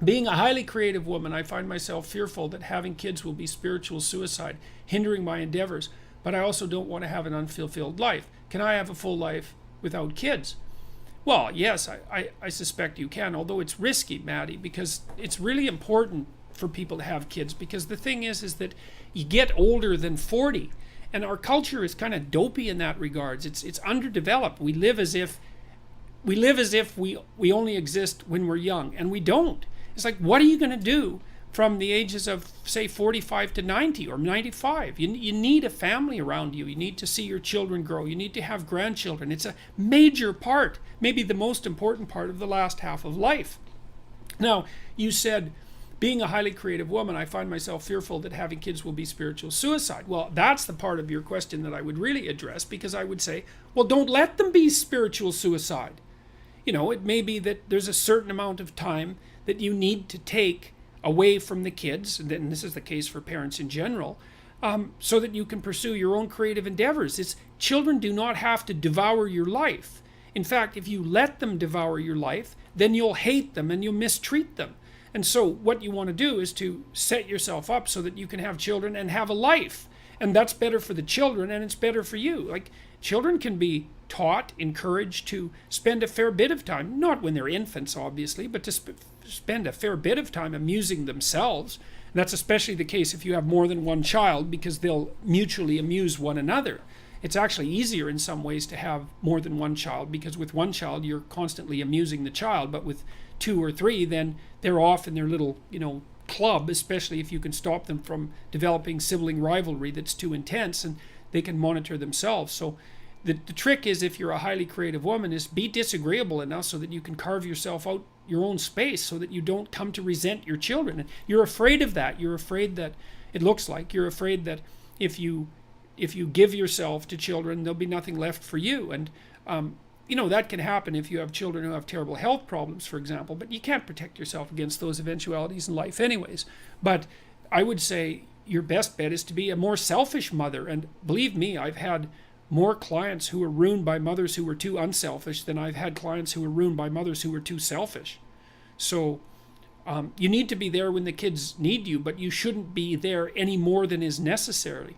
Being a highly creative woman, I find myself fearful that having kids will be spiritual suicide, hindering my endeavors, but I also don't want to have an unfulfilled life. Can I have a full life without kids? Well, yes, I suspect you can, although it's risky, Maddie, because it's really important for people to have kids, because the thing is that you get older than 40, and our culture is kind of dopey in that regards. It's underdeveloped. We only exist when we're young, and we don't. It's like, what are you going to do from the ages of, say, 45 to 90 or 95? You need a family around you. You need to see your children grow. You need to have grandchildren. It's a major part, maybe the most important part of the last half of life. Now, you said, being a highly creative woman, I find myself fearful that having kids will be spiritual suicide. Well, that's the part of your question that I would really address, because I would say, well, don't let them be spiritual suicide. It may be that there's a certain amount of time that you need to take away from the kids, and this is the case for parents in general, so that you can pursue your own creative endeavors. Children do not have to devour your life. In fact, if you let them devour your life, then you'll hate them and you'll mistreat them. And so what you want to do is to set yourself up so that you can have children and have a life. And that's better for the children, and it's better for you. Like, children can be taught, encouraged to spend a fair bit of time, not when they're infants, obviously, but to spend a fair bit of time amusing themselves. And that's especially the case if you have more than one child, because they'll mutually amuse one another. It's actually easier in some ways to have more than one child, because with one child you're constantly amusing the child, but with two or three, then they're off in their little, club, especially if you can stop them from developing sibling rivalry that's too intense, and they can monitor themselves. So the trick is, if you're a highly creative woman, is be disagreeable enough so that you can carve yourself out your own space, so that you don't come to resent your children. And you're afraid of that. You're afraid that, it looks like you're afraid that if you give yourself to children, there'll be nothing left for you. And that can happen if you have children who have terrible health problems, for example, but you can't protect yourself against those eventualities in life anyways. But I would say your best bet is to be a more selfish mother. And believe me, I've had more clients who were ruined by mothers who were too unselfish than I've had clients who were ruined by mothers who were too selfish. So you need to be there when the kids need you, but you shouldn't be there any more than is necessary.